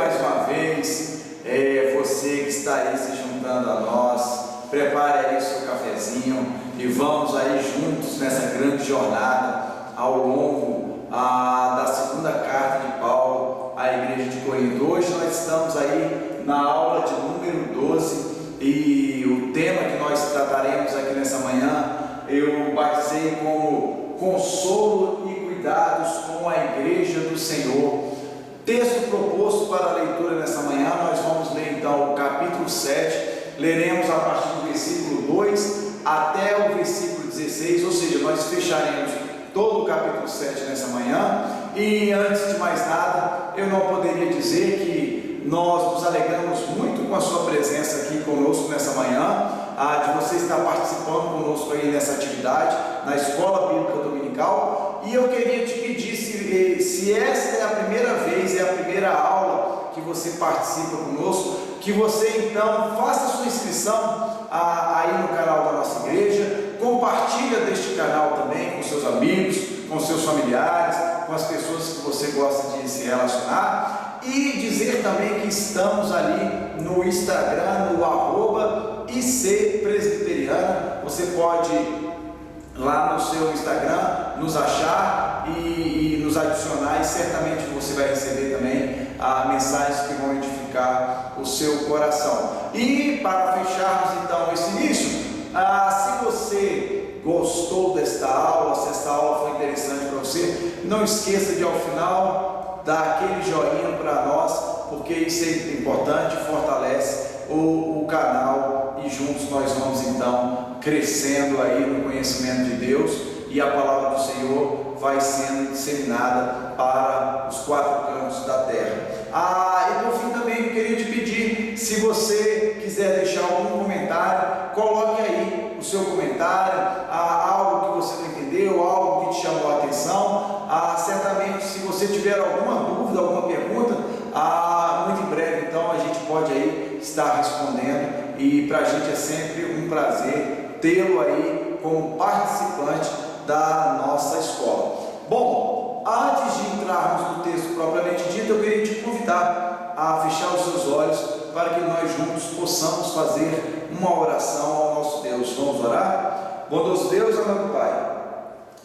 mais uma vez, você que está aí se juntando a nós, prepare aí o seu cafezinho e vamos aí juntos nessa grande jornada ao longo da segunda carta de Paulo à igreja de Corinto. Hoje nós estamos aí na aula de número 12 e o tema que nós trataremos aqui nessa manhã eu batizei como consolo e cuidados com a igreja do Senhor. Texto proposto para a leitura nessa manhã, nós vamos ler então o capítulo 7, leremos a partir do versículo 2 até o versículo 16, ou seja, nós fecharemos todo o capítulo 7 nessa manhã. E antes de mais nada, eu não poderia dizer que nós nos alegramos muito com a sua presença aqui conosco nessa manhã, de você estar participando conosco aí nessa atividade na Escola Bíblica Dominical. E eu queria te pedir, se esta é a primeira vez, é a primeira aula que você participa conosco, que você então faça a sua inscrição aí no canal da nossa igreja, compartilha deste canal também com seus amigos, com seus familiares, com as pessoas que você gosta de se relacionar, e dizer também que estamos ali no Instagram, no @ICPresbiteriana. Você pode lá no seu Instagram nos achar e nos adicionar, e certamente você vai receber também mensagens que vão edificar o seu coração. E para fecharmos então esse início, se você gostou desta aula, se esta aula foi interessante para você, não esqueça de ao final dar aquele joinha para nós, porque isso é importante, fortalece o canal e juntos nós vamos então crescendo aí no conhecimento de Deus e a palavra do Senhor vai sendo disseminada para os quatro cantos da terra. E por fim também eu queria te pedir, se você quiser deixar algum comentário, coloque aí o seu comentário, algo que você não entendeu, algo que te chamou a atenção. Certamente, se você tiver alguma dúvida, alguma pergunta, muito em breve então a gente pode aí estar respondendo, e para a gente é sempre um prazer tê-lo aí como participante da nossa escola. Bom, antes de entrarmos no texto propriamente dito, eu queria te convidar a fechar os seus olhos para que nós juntos possamos fazer uma oração ao nosso Deus. Vamos orar? Bondoso Deus, amado Pai,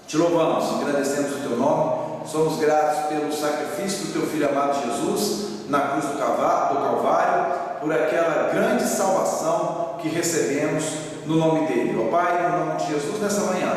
te louvamos, agradecemos o teu nome, somos gratos pelo sacrifício do teu Filho amado Jesus na cruz do Calvário, por aquela grande salvação que recebemos no nome dele. Ó Pai, no nome de Jesus, nessa manhã,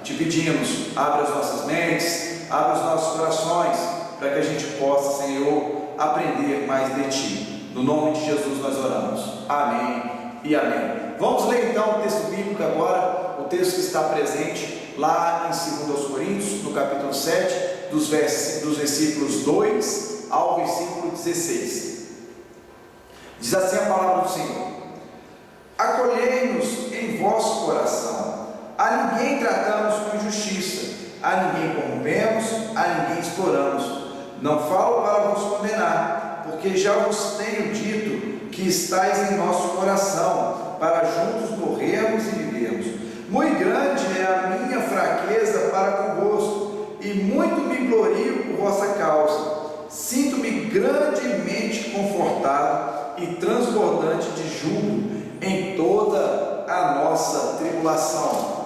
te pedimos, abra as nossas mentes, abra os nossos corações, para que a gente possa, Senhor, aprender mais de Ti. No nome de Jesus nós oramos. Amém e amém. Vamos ler então o texto bíblico agora, o texto que está presente lá em 2 Coríntios, no capítulo 7, dos versículos 2 ao versículo 16. Diz assim a palavra do Senhor: acolhei-nos em vosso coração, a ninguém tratamos com injustiça, a ninguém corrompemos, a ninguém exploramos. Não falo para vos condenar, porque já vos tenho dito que estáis em nosso coração, para juntos morrermos e vivermos. Muito grande é a minha fraqueza para convosco, e muito me glorio por vossa causa. Sinto-me grandemente confortado e transbordante de júbilo em toda a nossa tribulação.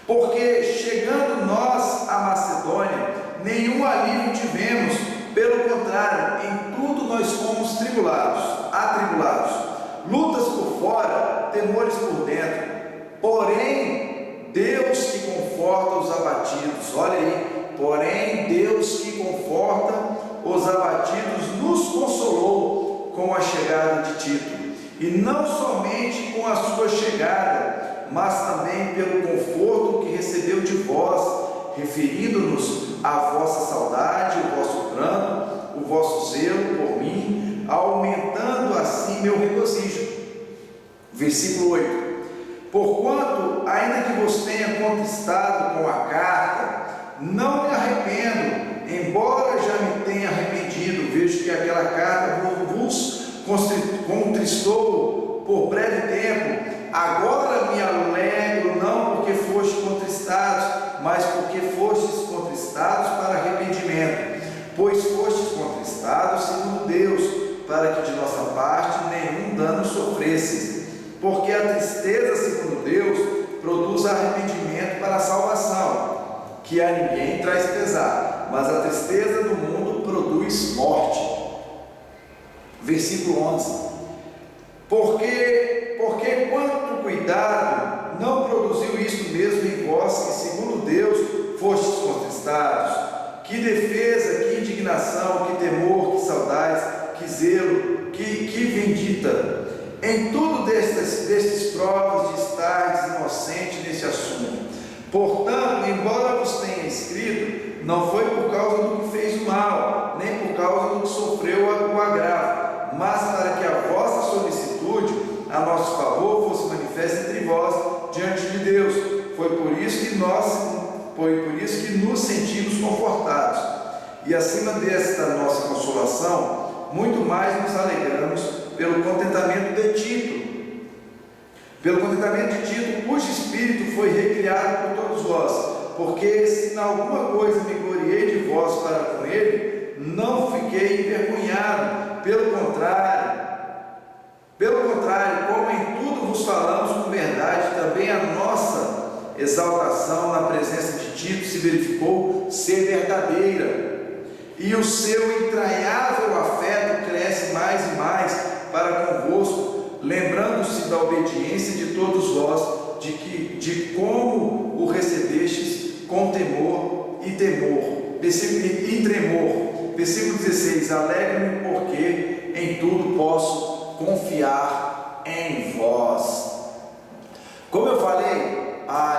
Porque chegando nós à Macedônia, nenhum alívio tivemos, pelo contrário, em tudo nós fomos atribulados, lutas por fora, temores por dentro. Porém, Deus que conforta os abatidos, olha aí, porém Deus que conforta os abatidos nos consolou com a chegada de Tito, e não somente com a sua chegada, mas também pelo conforto que recebeu de vós, referindo-nos à vossa saudade, o vosso pranto, o vosso zelo por mim, aumentando assim meu regozijo. Versículo 8: porquanto, ainda que vos tenha conquistado com a carta, não me arrependo, embora já me tenha arrependido, vejo que aquela carta vos contristou por breve tempo. Agora me alegro, não porque fostes contristados, mas porque fostes contristados para arrependimento, pois fostes contristados conquistados segundo Deus, para que de nossa parte nenhum dano sofresses. Porque a tristeza segundo Deus produz arrependimento para a salvação, que a ninguém traz pesar, mas a tristeza do mundo produz morte. Versículo 11. Porque quanto cuidado não produziu isto mesmo em vós, que segundo Deus fostes contristados? Que defesa, que indignação, que temor, que saudades, que zelo, que vindita! Em tudo destes provas de estardes inocente nesse assunto. Portanto, embora vos tenha escrito, não foi por causa do que fez o mal, nem por causa do que sofreu o agravo, mas para que a vossa solicitude a nosso favor fosse manifesta entre vós diante de Deus. Foi por isso que nos sentimos confortados. E acima desta nossa consolação, muito mais nos alegramos pelo contentamento de Tito, cujo espírito foi recriado por todos vós. Porque se em alguma coisa me gloriei de vós para com ele, não fiquei envergonhado. Pelo contrário, como em tudo vos falamos com verdade, também a nossa exaltação na presença de Tito se verificou ser verdadeira. E o seu entranhável afeto cresce mais e mais para convosco, lembrando-se da obediência de todos vós, de como o recebestes com temor e tremor. Versículo 16: Alegro-me porque em tudo posso confiar em vós. Como eu falei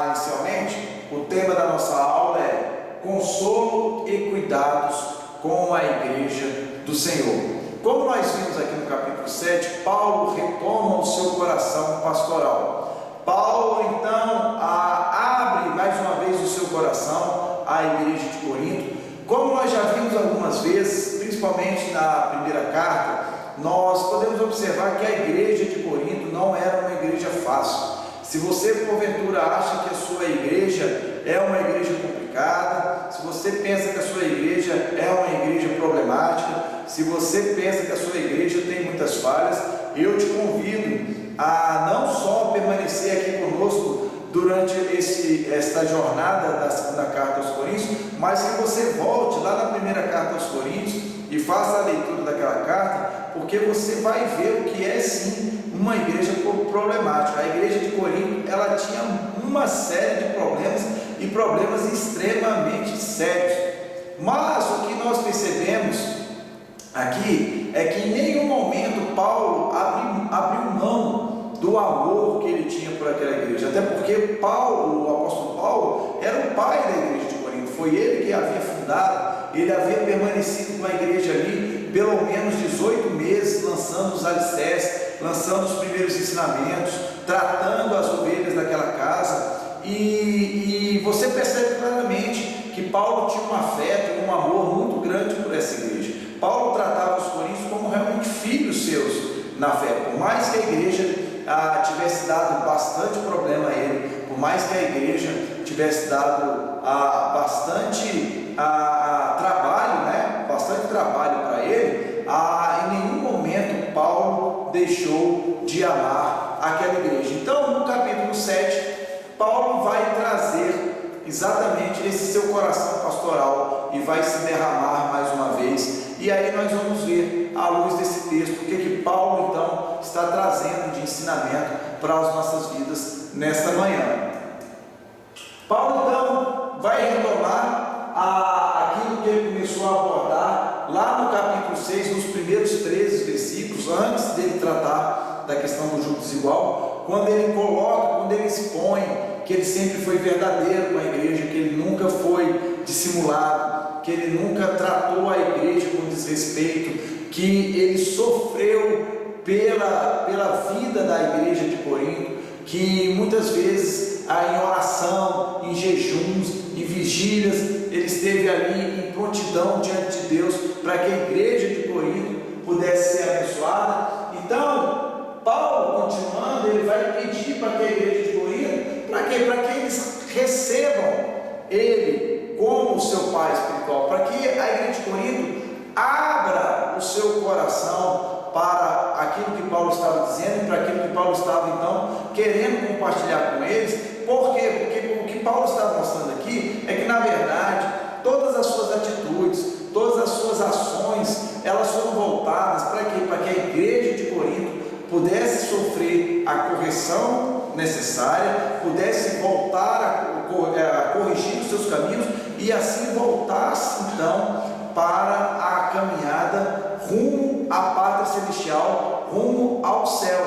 inicialmente, o tema da nossa aula é consolo e cuidados com a igreja do Senhor. Como nós vimos aqui no capítulo 7, Paulo retoma o seu coração pastoral. Paulo então abre mais uma vez o seu coração à igreja de Corinto. Como nós já vimos algumas vezes, principalmente na primeira carta, nós podemos observar que a igreja de Corinto não era uma igreja fácil. Se você porventura acha que a sua igreja é uma igreja complicada, se você pensa que a sua igreja é uma igreja problemática, se você pensa que a sua igreja tem muitas falhas, eu te convido a não só permanecer aqui conosco durante esta jornada da segunda carta aos Coríntios, mas que você volte lá na primeira carta aos Coríntios e faça a leitura daquela carta, porque você vai ver o que é sim uma igreja problemática. A igreja de Corinto, ela tinha uma série de problemas e problemas extremamente sérios. Mas o que nós percebemos aqui é que em nenhum momento Paulo abriu mão do amor que ele tinha por aquela igreja, até porque Paulo, o apóstolo Paulo, era o pai da igreja de Corinto, foi ele que havia fundado, ele havia permanecido com a igreja ali pelo menos 18 meses, lançando os alicerces, lançando os primeiros ensinamentos, tratando as ovelhas daquela casa, e você percebe claramente que Paulo tinha um afeto, um amor muito grande por essa igreja. Paulo tratava os coríntios como realmente filhos seus na fé, por mais que a igreja tivesse dado bastante problema a ele, por mais que a igreja tivesse dado bastante trabalho, bastante trabalho para ele, em nenhum momento Paulo deixou de amar aquela igreja. Então, no capítulo 7, Paulo vai trazer exatamente esse seu coração pastoral e vai se derramar mais uma vez. E aí nós vamos ver, à luz desse texto, o que Paulo então está trazendo de ensinamento para as nossas vidas nesta manhã. Paulo então vai retomar aquilo que ele começou a abordar lá no capítulo 6, nos primeiros 13 versículos, antes dele tratar da questão do jugo desigual, quando ele expõe que ele sempre foi verdadeiro com a igreja, que ele nunca foi dissimulado, que ele nunca tratou a igreja com desrespeito, que ele sofreu pela vida da igreja de Corinto, que muitas vezes em oração, em jejuns, em vigílias, ele esteve ali em prontidão diante de Deus para que a igreja de Corinto pudesse ser abençoada. Então, Paulo, continuando, ele vai pedir para que a igreja de Corinto, para que eles recebam ele como seu pai espiritual, para que a igreja de Corinto abra estava dizendo, para aquilo que Paulo estava então querendo compartilhar com eles. Por quê? Porque o que Paulo está mostrando aqui é que, na verdade, todas as suas atitudes, todas as suas ações, elas foram voltadas para quê? Para que a igreja de Corinto pudesse sofrer a correção necessária, pudesse voltar a corrigir os seus caminhos e assim voltasse então para a caminhada rumo à pátria celestial, rumo ao céu.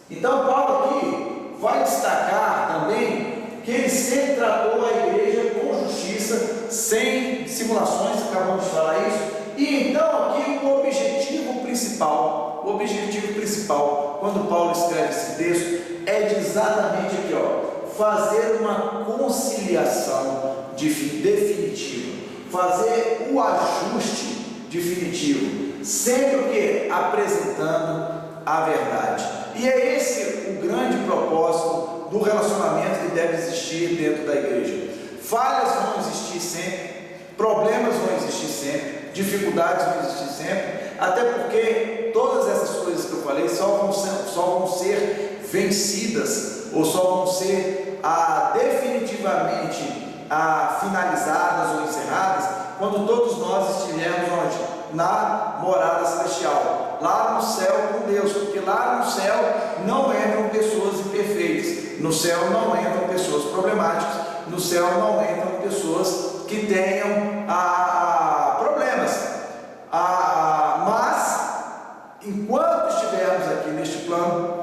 Então Paulo aqui vai destacar também que ele sempre tratou a igreja com justiça, sem simulações, acabamos de falar isso. E então aqui o objetivo principal, quando Paulo escreve esse texto, é de exatamente aqui, fazer uma conciliação definitiva, fazer o ajuste definitivo, sempre o que? Apresentando a verdade. E é esse o grande propósito do relacionamento que deve existir dentro da igreja. Falhas vão existir sempre, problemas vão existir sempre, dificuldades vão existir sempre, até porque todas essas coisas que eu falei só vão ser vencidas, ou só vão ser definitivamente finalizadas ou encerradas quando todos nós estivermos onde? Na morada celestial, lá no céu com Deus, porque lá no céu não entram pessoas imperfeitas, no céu não entram pessoas problemáticas, no céu não entram pessoas que tenham problemas. Mas enquanto estivermos aqui neste plano,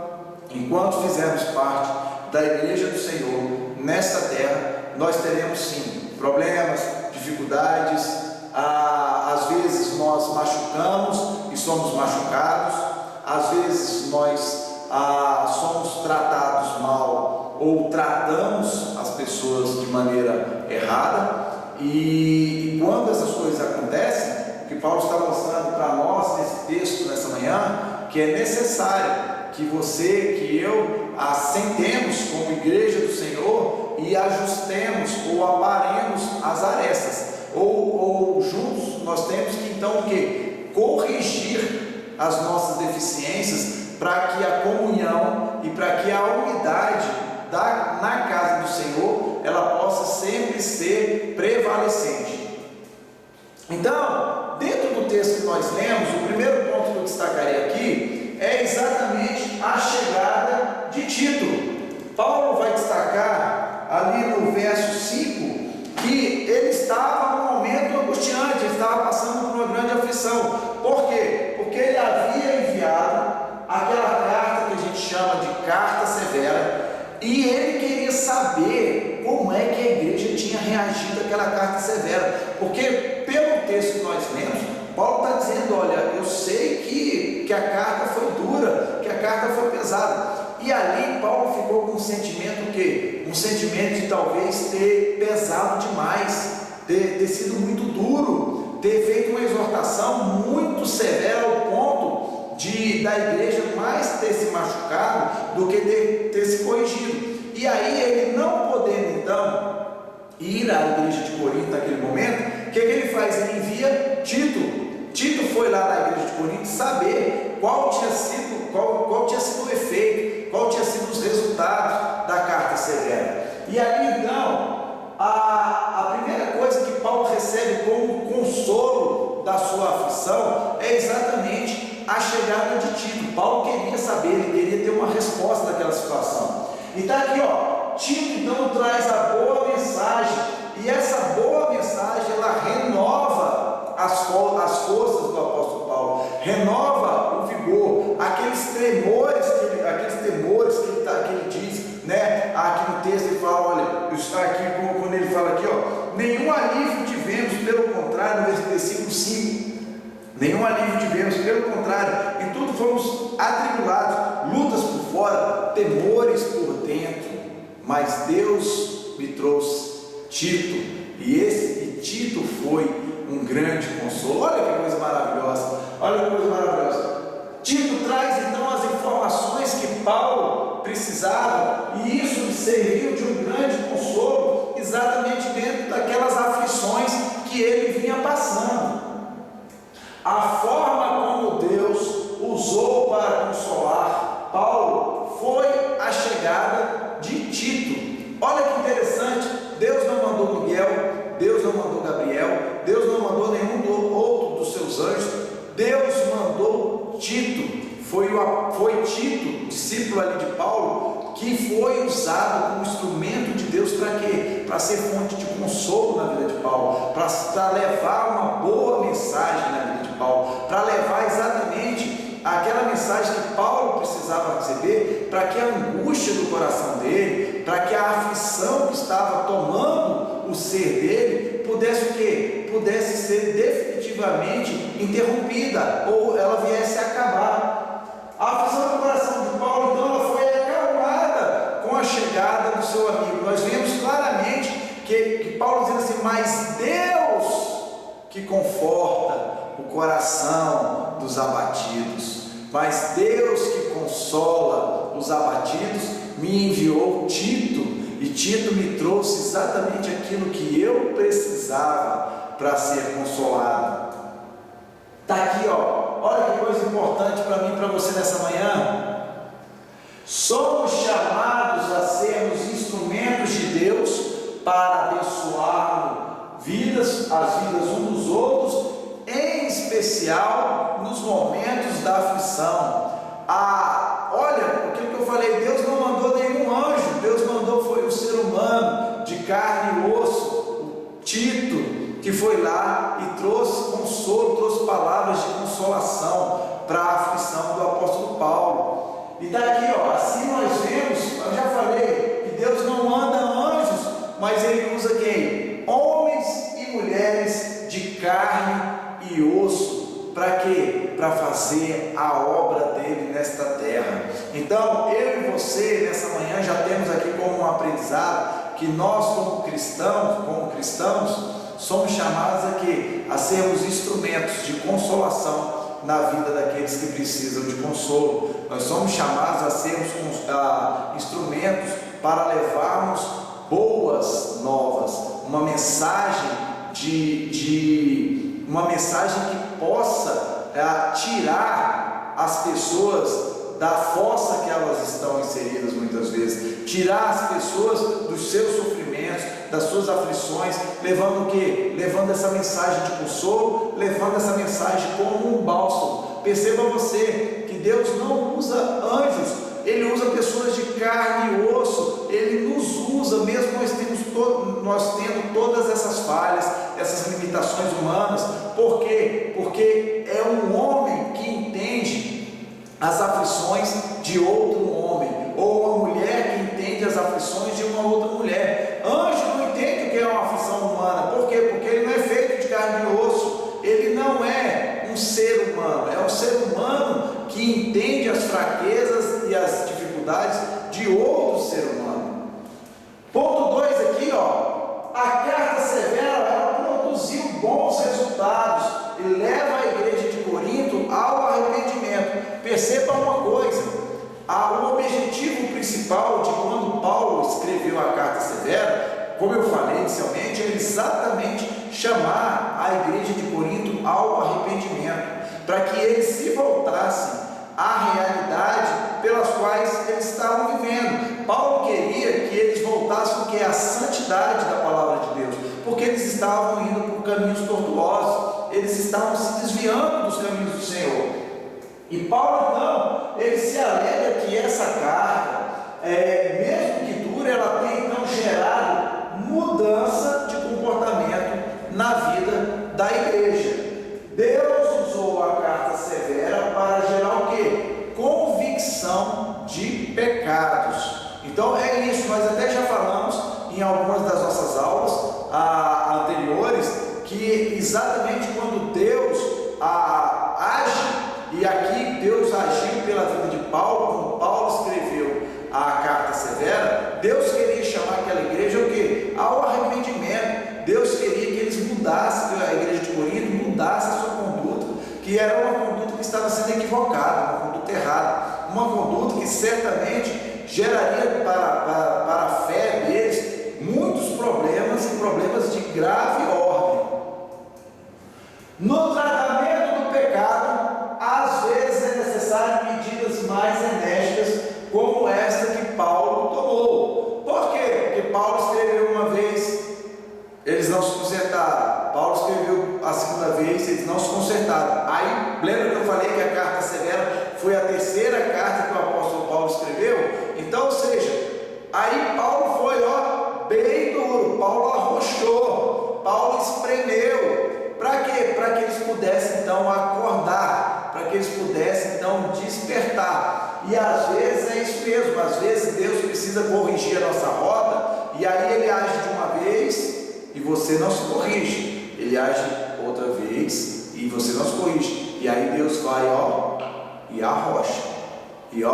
enquanto fizermos parte da igreja do Senhor nesta terra, nós teremos sim problemas, dificuldades. Às vezes nós machucamos e somos machucados, às vezes nós somos tratados mal ou tratamos as pessoas de maneira errada. E quando essas coisas acontecem, o que Paulo está mostrando para nós nesse texto, nessa manhã, que é necessário que você, que eu assentemos como igreja do Senhor e ajustemos ou aparemos as arestas, ou juntos nós temos que então o que? Corrigir as nossas deficiências, para que a comunhão e para que a unidade na casa do Senhor ela possa sempre ser prevalecente. Então, dentro do texto que nós lemos, o primeiro ponto que eu destacaria aqui é exatamente a chegada de Tito. Paulo vai destacar ali no verso 5 que ele estava num momento angustiante, ele estava passando por uma grande aflição. Por quê? Porque ele havia enviado aquela carta que a gente chama de carta severa, e ele queria saber como é que a igreja tinha reagido àquela carta severa, porque pelo texto que nós lemos, Paulo está dizendo: olha, eu sei que a carta foi dura, que a carta foi pesada. E ali Paulo ficou com um sentimento que? Um sentimento de talvez ter pesado demais, ter sido muito duro, ter feito uma exortação muito severa ao ponto da igreja mais ter se machucado do que ter se corrigido. E aí ele, não podendo então ir à igreja de Corinto naquele momento, o que ele faz? Ele envia Tito. Tito foi lá na igreja de Corinto saber qual tinha sido o efeito, qual tinha sido os resultados da carta severa. E aí então, a primeira coisa que Paulo recebe como consolo da sua aflição é exatamente a chegada de Tito. Paulo queria saber, ele queria ter uma resposta daquela situação. E está aqui, Tito então traz a boa mensagem, e essa boa mensagem ela renova as forças do apóstolo Paulo, renova o vigor, aqueles temores que ele diz, né? Aqui no texto ele fala, olha, está aqui quando ele fala aqui, nenhum alívio tivemos, pelo contrário, no versículo 5, nenhum alívio tivemos, pelo contrário, em tudo fomos atribulados, lutas por fora, temores por dentro, mas Deus me trouxe Tito, e Tito foi um grande consolo. Olha que coisa maravilhosa, Tito traz então as informações que Paulo precisava, e isso lhe serviu de um grande consolo, exatamente dentro daquelas aflições que ele vinha passando. A forma como Deus usou para consolar Paulo foi a chegada de Tito. Olha que interessante, Deus não mandou Miguel, Deus não mandou Gabriel, Deus não mandou nenhum outro dos seus anjos, Deus mandou Tito. Foi Tito, discípulo ali de Paulo, que foi usado como instrumento de Deus para quê? Para ser fonte de consolo na vida de Paulo, para levar uma boa mensagem na vida de Paulo, para levar exatamente aquela mensagem que Paulo precisava receber, para que a angústia do coração dele, para que a aflição que estava tomando o ser dele, pudesse o quê? Pudesse ser definitivamente interrompida, ou ela viesse a acabar. A aflição do coração de Paulo, então, ela foi acalmada com a chegada do seu amigo. Nós vemos claramente que Paulo diz assim: mas Deus que conforta o coração dos abatidos, mas Deus que consola os abatidos, me enviou Tito, e Tito me trouxe exatamente aquilo que eu precisava para ser consolado. Está aqui, ó, olha que coisa importante para mim e para você nessa manhã. Somos chamados a sermos instrumentos de Deus para abençoar as vidas uns dos outros, em especial nos momentos da aflição. Olha, aquilo que eu falei, Deus não mandou nenhum anjo, Deus mandou foi um ser humano de carne e osso, o Tito, que foi lá e trouxe consolo, trouxe palavras de consolação para a aflição do apóstolo Paulo. E está aqui, ó, assim nós vemos, eu já falei, que Deus não manda anjos, mas Ele usa quem? Homens e mulheres de carne e osso. Para quê? Para fazer a obra dele nesta terra. Então, eu e você, nessa manhã, já temos aqui como um aprendizado, que nós como cristãos, somos chamados aqui a sermos instrumentos de consolação na vida daqueles que precisam de consolo. Nós somos chamados a sermos instrumentos para levarmos boas novas, uma mensagem uma mensagem que possa tirar as pessoas da fossa que elas estão inseridas muitas vezes, tirar as pessoas dos seus sofrimentos, das suas aflições, levando o quê? Levando essa mensagem de consolo, levando essa mensagem como um bálsamo. Perceba você que Deus não usa anjos, Ele usa pessoas de carne e osso, Ele nos usa, mesmo nós tendo todas essas falhas, essas limitações humanas. Por quê? Porque é um homem que entende as aflições de outro homem, ou uma mulher que entende as aflições de uma outra mulher. Anjo não entende o que é uma aflição humana. Por quê? Porque ele não é feito de carne e osso, ele não é um ser humano, é um ser humano que entende as fraquezas e as dificuldades de outro ser humano. Ponto 2 aqui, ó, a carta severa, ela produziu bons resultados e leva a igreja de Corinto ao arrependimento. Perceba uma coisa, o objetivo principal de quando Paulo escreveu a carta severa, como eu falei inicialmente, é exatamente chamar a igreja de Corinto ao arrependimento, para que eles se voltassem à realidade pelas quais eles estavam vivendo. Paulo queria que eles voltassem porque a santidade da palavra de Deus, porque eles estavam indo por caminhos tortuosos, eles estavam se desviando dos caminhos do Senhor. E Paulo, então, ele se alegra que essa carta, mesmo que dure, ela tenha então gerado mudança de comportamento na vida da igreja. Deus usou a carta severa para gerar o quê? Convicção de pecados. Então é isso, nós até já falamos em algumas das nossas aulas anteriores, que exatamente quando Deus age, e aqui Deus agiu pela vida de Paulo, quando Paulo escreveu a carta severa, Deus queria chamar aquela igreja o quê? Ao arrependimento. Deus queria que eles mudassem, a igreja de Corinto mudasse a sua conduta, que era uma conduta que estava sendo equivocada, uma conduta errada, uma conduta que certamente geraria para a fé deles muitos problemas, e problemas de grave ordem. No tratamento do pecado, às vezes é necessário terceira carta que o apóstolo Paulo escreveu. Então, ou seja, aí Paulo foi, bem duro, Paulo arrochou, Paulo espremeu. Para quê? Para que eles pudessem então acordar, para que eles pudessem então despertar. E às vezes é isso mesmo, às vezes Deus precisa corrigir a nossa rota, e aí Ele age de uma vez e você não se corrige, Ele age outra vez e você não se corrige, e aí Deus vai e arrocha, e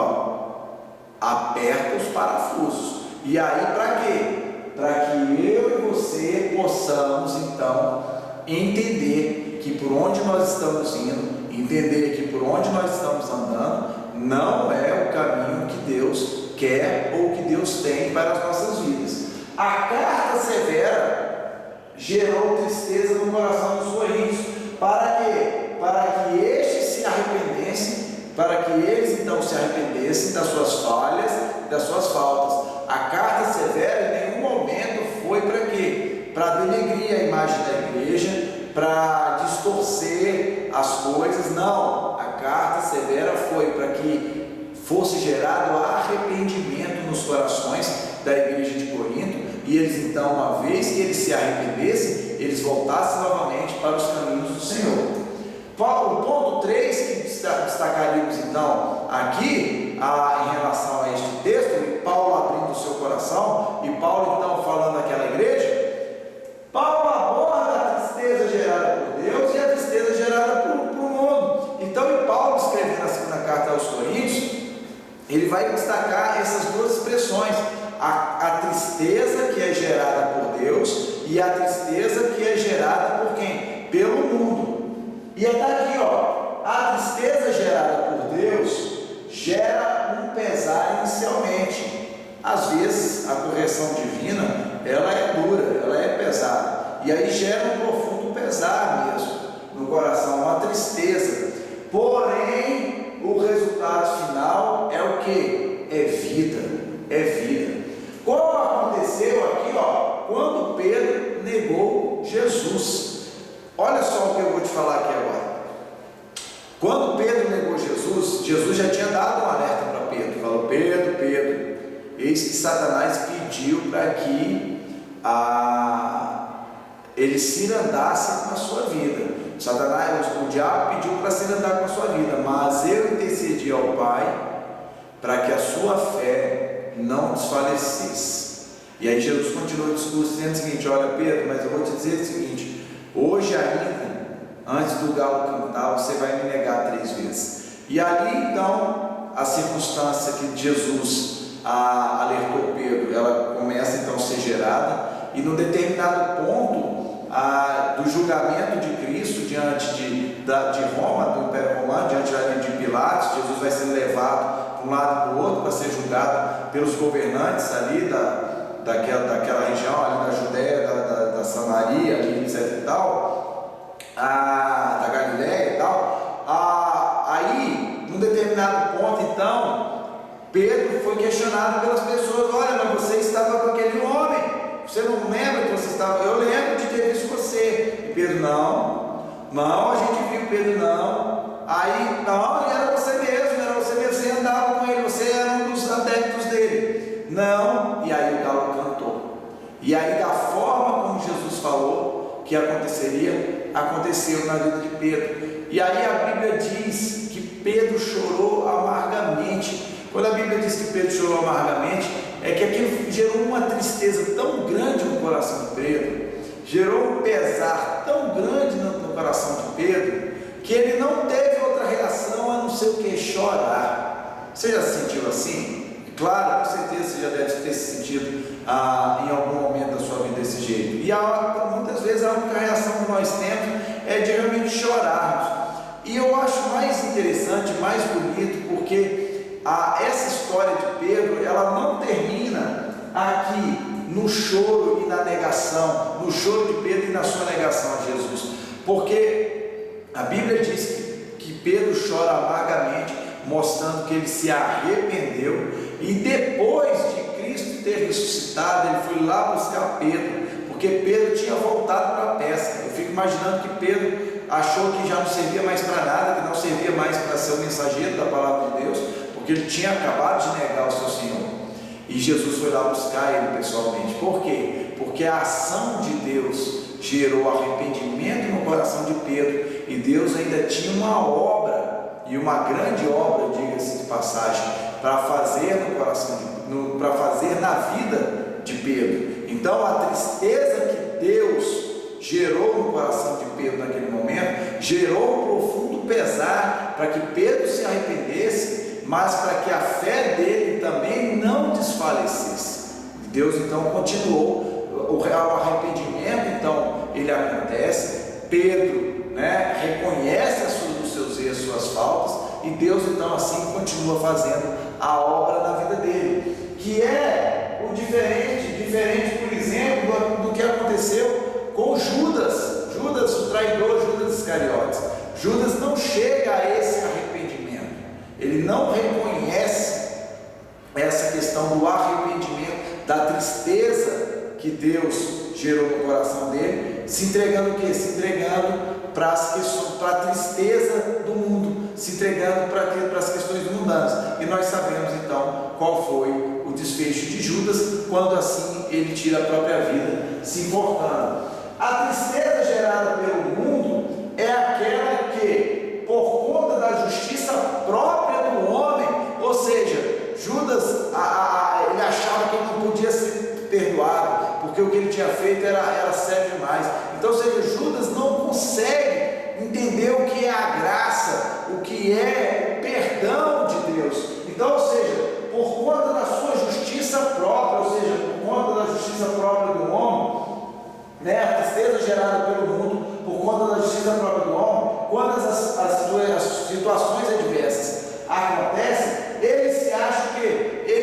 aperta os parafusos. E aí para quê? Para que eu e você possamos então entender que por onde nós estamos indo, entender que por onde nós estamos andando não é o caminho que Deus quer ou que Deus tem para as nossas vidas. A carta severa gerou tristeza no coração dos coríntios. Para quê? Para que estes se arrependessem, para que eles então se arrependessem das suas falhas e das suas faltas. A carta severa em nenhum momento foi para quê? Para denegrir a imagem da igreja, para distorcer as coisas. Não, a carta severa foi para que fosse gerado arrependimento nos corações da igreja de Corinto, e eles então, uma vez que eles se arrependessem, eles voltassem novamente para os caminhos do Senhor. O ponto 3 que destacaríamos então aqui, em relação a este texto, Paulo abrindo o seu coração, e Paulo então falando àquela igreja, Paulo aborda a tristeza gerada por Deus e a tristeza gerada por mundo. Então, em Paulo escrevendo a segunda carta aos Coríntios, ele vai destacar essas duas expressões: a tristeza que é gerada por Deus e a tristeza que é gerada por quem? Pelo mundo. E está aqui, a tristeza gerada por Deus gera um pesar inicialmente. Às vezes a correção divina, ela é dura, ela é pesada, e aí gera um profundo pesar mesmo no coração, uma tristeza. Porém, o resultado final é o que? É vida, é vida. Como aconteceu aqui, quando Pedro negou Jesus. Olha só o que eu vou te falar aqui agora. Quando Pedro negou Jesus, Jesus já tinha dado um alerta para Pedro. Falou: Pedro, Pedro, eis que Satanás pediu para que ele cirandasse com a sua vida. Satanás, o diabo pediu para cirandar com a sua vida, mas eu intercedi ao Pai para que a sua fé não desfalecesse. E aí Jesus continuou o discurso dizendo o seguinte: olha, Pedro, mas eu vou te dizer o seguinte: hoje ainda, antes do galo cantar, você vai me negar 3 vezes. E ali então, a circunstância que Jesus alertou Pedro, ela começa então a ser gerada, e no determinado ponto do julgamento de Cristo diante de Roma, do Império Romano, diante de Pilatos, Jesus vai ser levado para um lado e para o outro para ser julgado pelos governantes ali daquela região, ali da Judéia, da Samaria, ali, etc e tal, da Galiléia e tal. Aí, num determinado ponto, então, Pedro foi questionado pelas pessoas: olha, mas você estava com aquele homem, você não lembra que você estava? Eu lembro de ter visto você. E Pedro: não, a gente viu. Pedro: não. Aí: não, era você mesmo, você andava com ele, você era um dos adeptos dele. Não. E aí o galo cantou. E aí, da forma como Jesus falou que aconteceria, aconteceu na vida de Pedro. E aí a Bíblia diz que Pedro chorou amargamente. Quando a Bíblia diz que Pedro chorou amargamente, é que aquilo gerou uma tristeza tão grande no coração de Pedro, gerou um pesar tão grande no coração de Pedro, que ele não teve outra reação a não ser o que? Chorar. Você já se sentiu assim? Claro, com certeza você já deve ter se sentido em algum momento da sua vida desse jeito. E muitas vezes a única reação que nós temos é de realmente chorarmos. E eu acho mais interessante, mais bonito, porque essa história de Pedro, ela não termina aqui no choro e na negação, no choro de Pedro e na sua negação a Jesus, porque a Bíblia diz que Pedro chora amargamente, mostrando que ele se arrependeu, e depois de Cristo ter ressuscitado, ele foi lá buscar Pedro, porque Pedro tinha voltado para a pesca. Eu fico imaginando que Pedro achou que já não servia mais para nada, que não servia mais para ser o mensageiro da palavra de Deus, porque ele tinha acabado de negar o seu Senhor. E Jesus foi lá buscar ele pessoalmente. Por quê? Porque a ação de Deus gerou arrependimento no coração de Pedro, e Deus ainda tinha uma obra, e uma grande obra, diga-se de passagem, para fazer no coração, para fazer na vida de Pedro. Então a tristeza que Deus gerou no coração de Pedro naquele momento, gerou um profundo pesar para que Pedro se arrependesse, mas para que a fé dele também não desfalecesse. Deus então continuou, o arrependimento então ele acontece, Pedro reconhece os seus erros, suas faltas, e Deus então assim continua fazendo a obra na vida dele, que é o diferente, por exemplo, do que aconteceu com Judas, o traidor, Judas Iscariotes. Judas não chega a esse arrependimento, ele não reconhece essa questão do arrependimento, da tristeza que Deus gerou no coração dele, se entregando o quê? Se entregando para a tristeza do mundo, se entregando para as questões mundanas. E nós sabemos então qual foi o desfecho de Judas, quando assim ele tira a própria vida, se importando. A tristeza gerada pelo mundo é aquela que, por conta da justiça própria do homem, ou seja, Judas ele achava que ele não podia ser perdoado, porque o que ele tinha feito era sério demais. Então, ou seja, Judas não consegue entender o que é a graça, o que é o perdão de Deus. Então, ou seja, por conta da sua justiça própria, ou seja, por conta da justiça própria do homem, a tristeza gerada pelo mundo, por conta da justiça própria do homem, quando as situações adversas acontecem, ele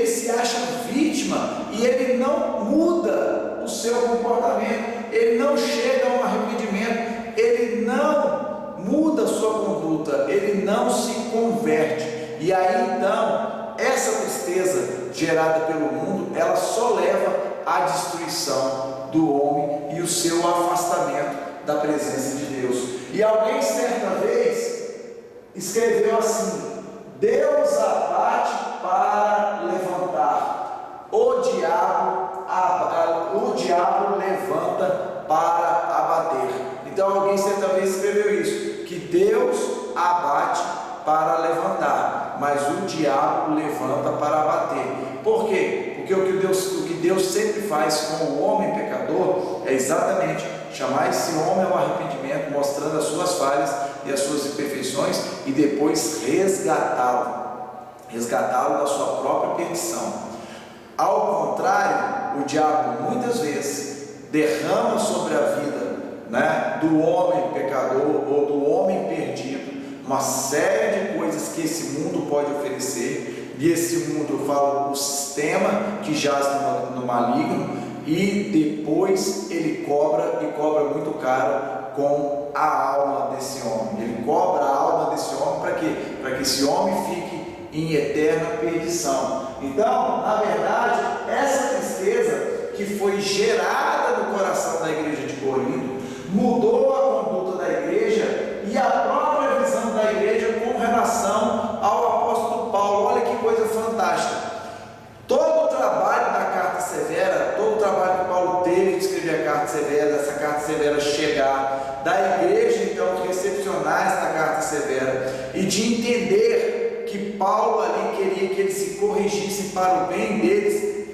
se acha vítima, e ele não muda o seu comportamento, ele não chega a um arrependimento, ele não muda a sua conduta, ele não se converte. E aí então, essa tristeza gerada pelo mundo, ela só leva à destruição do homem e o seu afastamento da presença de Deus. E alguém certa vez escreveu assim: Deus abate para levantar, o diabo levanta para abater. Então alguém certa vez escreveu isso, que Deus abate para levantar, mas o diabo levanta para abater. Por quê? Porque o que Deus sempre faz com o homem pecador é exatamente chamar esse homem ao arrependimento, mostrando as suas falhas e as suas imperfeições, e depois resgatá-lo da sua própria perdição. Ao contrário, o diabo muitas vezes derrama sobre a vida do homem pecador ou do homem perdido uma série de coisas que esse mundo pode oferecer, e esse mundo, eu falo, o sistema que jaz no maligno, e depois ele cobra muito caro com a alma desse homem. Ele cobra a alma desse homem para quê? Para que esse homem fique em eterna perdição. Então, na verdade, essa tristeza que foi gerada no coração da igreja de Corinto mudou a conduta da igreja e a própria visão da igreja com relação ao apóstolo Paulo. Olha que coisa fantástica. Todo o trabalho da carta severa, todo o trabalho que Paulo teve de escrever a carta severa, dessa carta severa chegar, da igreja então recepcionar esta carta severa e de entender que Paulo ali queria que ele se corrigisse para o bem deles,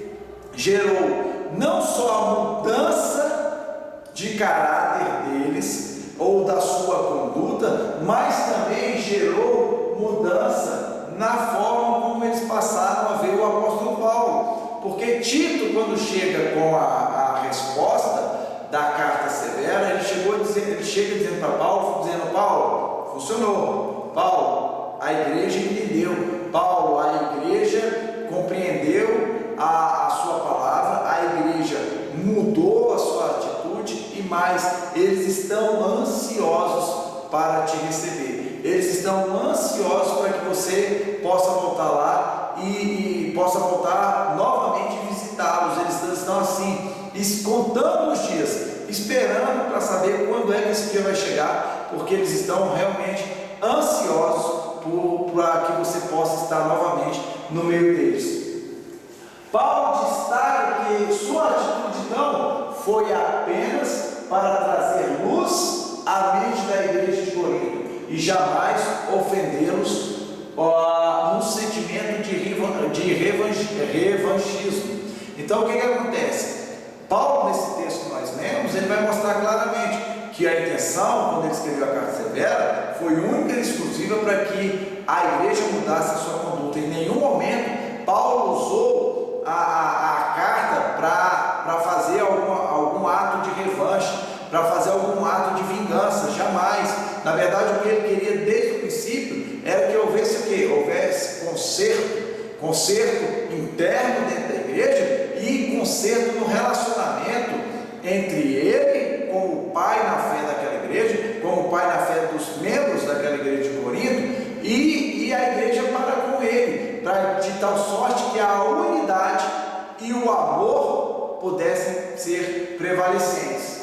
gerou não só a mudança de caráter deles ou da sua conduta, mas também gerou mudança na forma como eles passaram a ver o apóstolo Paulo. Porque Tito, quando chega com a resposta da carta severa, ele chega dizendo para Paulo, Paulo, funcionou. Paulo, a igreja entendeu. Paulo, a igreja compreendeu a sua palavra, a igreja mudou a sua atitude, e mais, eles estão ansiosos para te receber. Eles estão ansiosos para que você possa voltar lá e possa voltar novamente e visitá-los. Eles estão assim, contando os dias esperando para saber quando é que esse dia vai chegar, porque eles estão realmente ansiosos para que você possa estar novamente no meio deles. Paulo destaca que sua atitude então foi apenas para trazer luz à mente da igreja de Corinto e jamais ofendê-los no sentimento de revanchismo. Então o que acontece? Paulo, nesse texto que nós lemos, ele vai mostrar claramente que a intenção, quando ele escreveu a carta severa, foi única e exclusiva para que a igreja mudasse a sua conduta. Em nenhum momento Paulo usou a carta para fazer algum ato de revanche, para fazer algum ato de vingança, jamais. Na verdade, o que ele queria desde o princípio era que houvesse o quê? Houvesse conserto interno dentro da igreja e conserto no relacionamento entre ele como pai na fé daquela igreja, como pai na fé dos membros daquela igreja de Corinto e a igreja para com ele, de tal sorte que a unidade e o amor pudessem ser prevalecentes.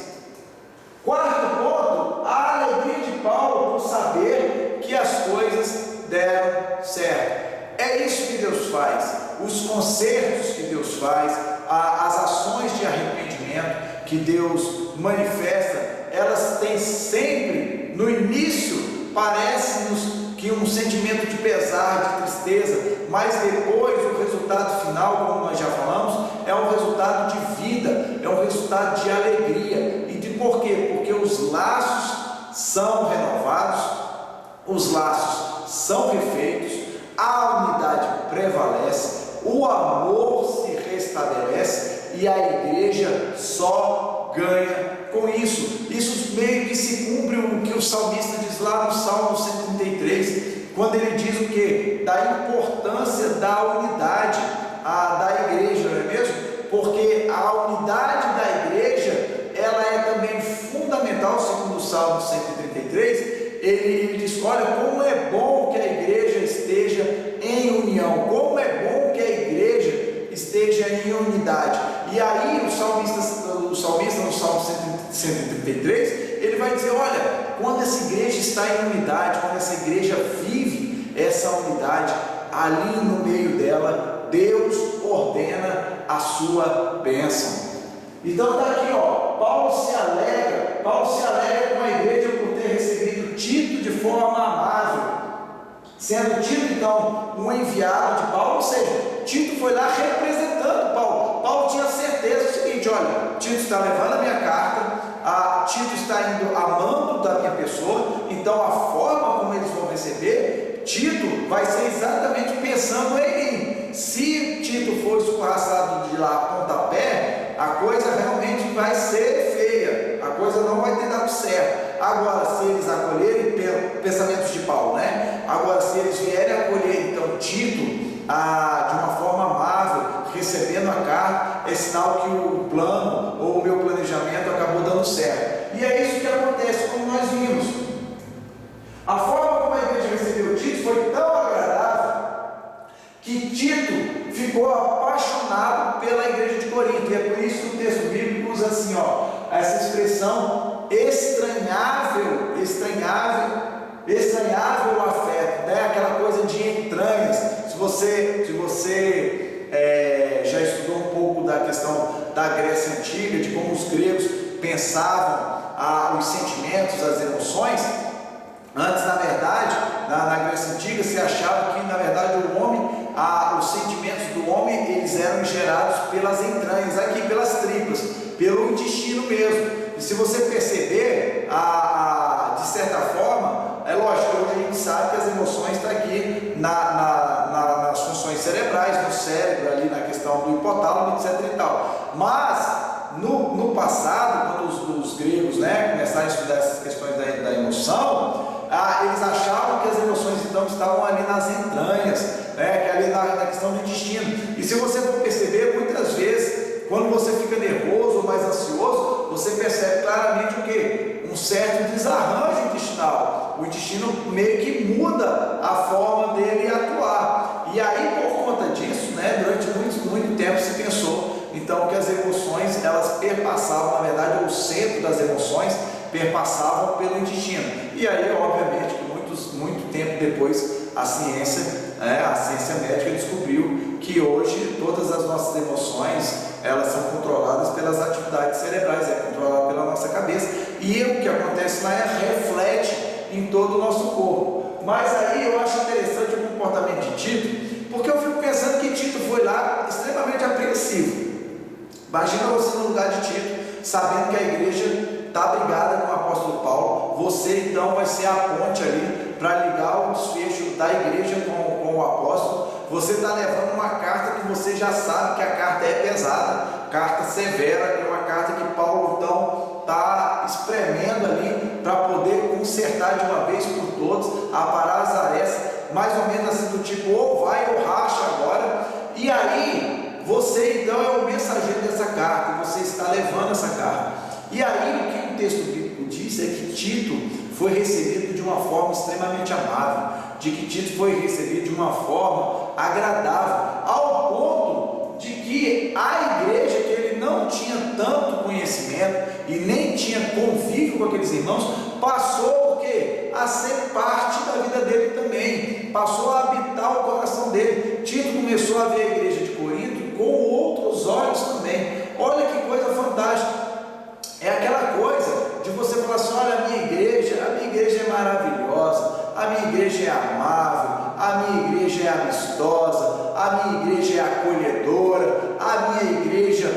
Quarto ponto, a alegria de Paulo por saber que as coisas deram certo. É isso que Deus faz, os consertos que Deus faz, as ações de arrependimento que Deus manifesta, elas têm sempre, no início, parece-nos que um sentimento de pesar, de tristeza, mas depois o resultado final, como nós já falamos, é um resultado de vida, é um resultado de alegria. E de por quê? Porque os laços são renovados, os laços são refeitos, a unidade prevalece, o amor se restabelece e a igreja só ganha com isso. Isso meio que se cumpre o que o salmista diz lá no Salmo 133, quando ele diz o que? Da importância da unidade da igreja, não é mesmo? Porque a unidade da igreja, ela é também fundamental, segundo o Salmo 133, ele diz, olha, como é bom que a igreja esteja em união, como é bom que a igreja esteja em unidade. E aí o salmista no Salmo 133, ele vai dizer, olha, quando essa igreja está em unidade, quando essa igreja vive essa unidade, ali no meio dela, Deus ordena a sua bênção. Então está aqui, Paulo se alegra com a igreja por ter recebido Tito de forma amável, sendo Tito então um enviado de Paulo, ou seja, Tito foi lá representando Paulo. Paulo tinha certeza do seguinte, olha, Tito está levando a minha carta, Tito está indo amando da minha pessoa, então a forma como eles vão receber, Tito vai ser exatamente pensando em mim. Se Tito for escorraçado de lá a pontapé, a coisa realmente vai ser feia, a coisa não vai ter dado certo. Agora, se eles acolherem, pensamentos de Paulo, né? Agora, se eles vierem acolher então Tito de uma forma amável, recebendo a carta, é sinal que o plano ou o meu planejamento acabou dando certo. E é isso que acontece, como nós vimos. A forma como a igreja recebeu Tito foi tão agradável que Tito ficou apaixonado pela igreja de Corinto. E é por isso que o texto bíblico usa assim, essa expressão estranhável afeto, né? Aquela coisa de entranhas. Se você já estudou um pouco da questão da Grécia Antiga, de como os gregos pensavam os sentimentos, as emoções, antes, na verdade, na Grécia Antiga, se achava que, na verdade, o homem, os sentimentos do homem, eles eram gerados pelas entranhas, aqui pelas tripas, pelo intestino mesmo. E se você perceber, de certa forma, é lógico, hoje a gente sabe que as emoções estão aqui nas funções cerebrais, no cérebro, ali na questão do hipotálamo, etc. e tal. Mas, no passado, quando os gregos, né, começaram a estudar essas questões da emoção, eles achavam que as emoções então estavam ali nas entranhas, né, que ali na questão do intestino. E se você for perceber, muitas vezes, quando você fica nervoso ou mais ansioso, você percebe claramente o quê? Um certo desarranjo intestinal. O intestino meio que muda a forma dele atuar. E aí, por conta disso, né, durante muito tempo se pensou então que as emoções elas perpassavam, na verdade, o centro das emoções perpassavam pelo intestino. E aí, obviamente, que muito tempo depois, a ciência médica descobriu que hoje todas as nossas emoções elas são controladas pelas atividades cerebrais, é controlado pela nossa cabeça, e o que acontece lá reflete em todo o nosso corpo. Mas aí eu acho interessante o comportamento de Tito, porque eu fico pensando que Tito foi lá extremamente apreensivo. Imagina você no lugar de Tito, sabendo que a igreja está brigada com o apóstolo Paulo, você então vai ser a ponte ali para ligar o desfecho da igreja com o apóstolo. Você está levando uma carta que você já sabe que a carta é pesada, carta severa, que é uma carta que Paulo então está espremendo ali para poder consertar de uma vez por todas, aparar as arestas, mais ou menos assim do tipo, ou vai ou racha agora. E aí, você então é o mensageiro dessa carta, você está levando essa carta. E aí, o que o texto bíblico diz é que Tito foi recebido de uma forma extremamente amável, de que Tito foi recebido de uma forma agradável, ao ponto de que a igreja, que ele não tinha tanto conhecimento e nem tinha convívio com aqueles irmãos, passou o quê? A ser parte da vida dele também, passou a habitar o coração dele. Tito começou a ver a igreja de Corinto com outros olhos também. Olha que coisa fantástica. É aquela coisa de você falar assim, olha, a minha igreja é maravilhosa, a minha igreja é amável, a minha igreja é amistosa, a minha igreja é acolhedora, a minha igreja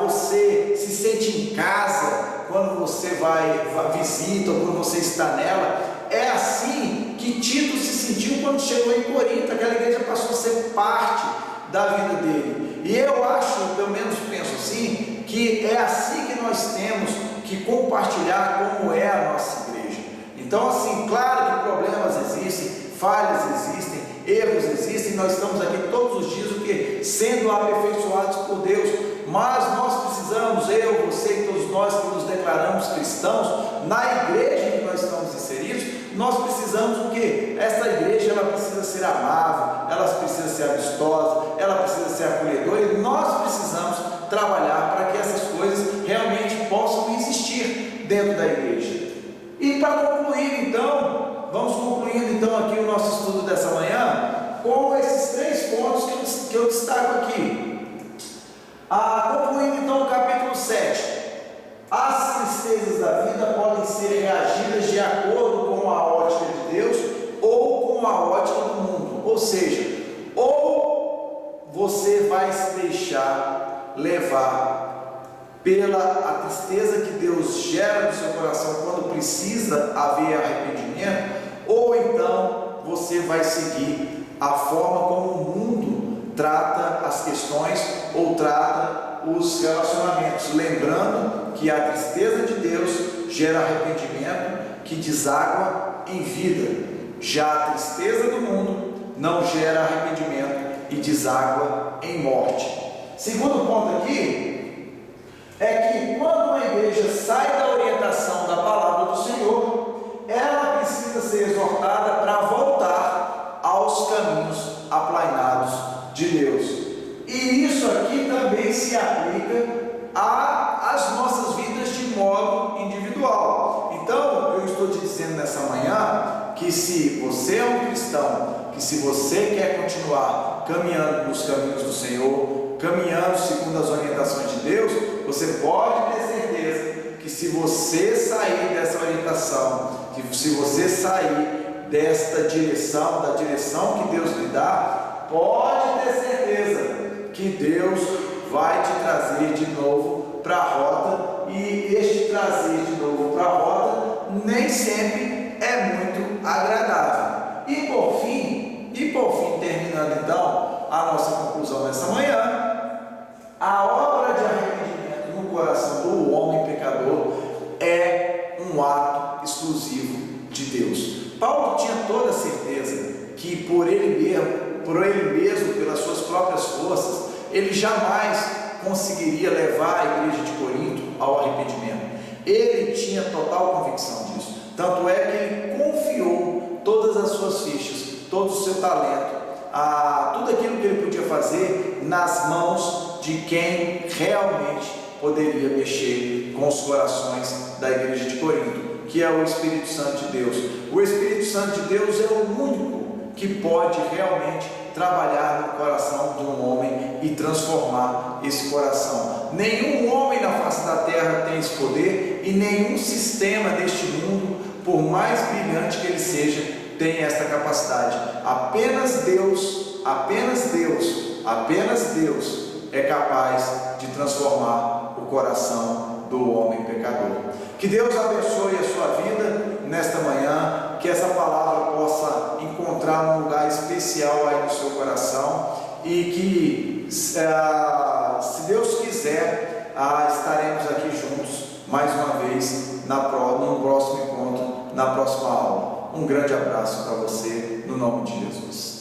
você se sente em casa quando você vai visita ou quando você está nela. É assim que Tito se sentiu quando chegou em Corinto. Aquela igreja passou a ser parte da vida dele. E eu acho, pelo menos penso assim, que é assim que nós temos que compartilhar como é a nossa igreja. Então, assim, claro que problemas existem, falhas existem, erros existem, nós estamos aqui todos os dias, o que? Sendo aperfeiçoados por Deus, mas nós precisamos, eu, você e todos nós que nos declaramos cristãos, na igreja em que nós estamos inseridos, nós precisamos o que? Essa igreja, ela precisa ser amável, ela precisa ser amistosa, ela precisa ser acolhedora, e nós precisamos trabalhar para que essas coisas realmente possam existir dentro da igreja. E para concluir então, vamos concluindo então aqui o nosso estudo dessa manhã, com esses 3 pontos que eu destaco aqui. Concluindo então o capítulo 7, as tristezas da vida podem ser reagidas de acordo com a ótica de Deus ou com a ótica do mundo, ou seja, ou você vai se deixar levar pela a tristeza que Deus gera no seu coração quando precisa haver arrependimento, ou então você vai seguir a forma como o mundo trata as questões ou trata os relacionamentos, lembrando que a tristeza de Deus gera arrependimento que deságua em vida, já a tristeza do mundo não gera arrependimento e deságua em morte. Segundo ponto aqui é que quando uma igreja sai da orientação da palavra do Senhor, ela precisa ser exortada para voltar aos caminhos aplainados de Deus. E isso aqui também se aplica às nossas vidas de modo individual. Então, eu estou te dizendo nessa manhã que se você é um cristão, que se você quer continuar caminhando nos caminhos do Senhor, caminhando segundo as orientações de Deus, você pode ter certeza que se você sair dessa orientação, que se você sair desta direção, da direção que Deus lhe dá, pode ter certeza que Deus vai te trazer de novo para a rota, e este trazer de novo para a rota nem sempre é muito agradável. E por fim, terminando então a nossa conclusão nessa manhã, a obra de arrependimento no coração do homem pecador é um ato exclusivo de Deus. Paulo tinha toda a certeza que por ele mesmo, pelas suas próprias forças, ele jamais conseguiria levar a igreja de Corinto ao arrependimento. Ele tinha total convicção disso. Tanto é que ele confiou todas as suas fichas, todo o seu talento, tudo aquilo que ele podia fazer nas mãos de quem realmente poderia mexer com os corações da igreja de Corinto, que é o Espírito Santo de Deus. O Espírito Santo de Deus é o único que pode realmente trabalhar no coração de um homem e transformar esse coração. Nenhum homem na face da terra tem esse poder, e nenhum sistema deste mundo, por mais brilhante que ele seja, tem esta capacidade. Apenas Deus, apenas Deus, apenas Deus é capaz de transformar o coração do homem pecador. Que Deus abençoe a sua vida nesta manhã, que essa palavra possa encontrar um lugar especial aí no seu coração, e que, se Deus quiser, estaremos aqui juntos mais uma vez no próximo encontro, na próxima aula. Um grande abraço para você, no nome de Jesus.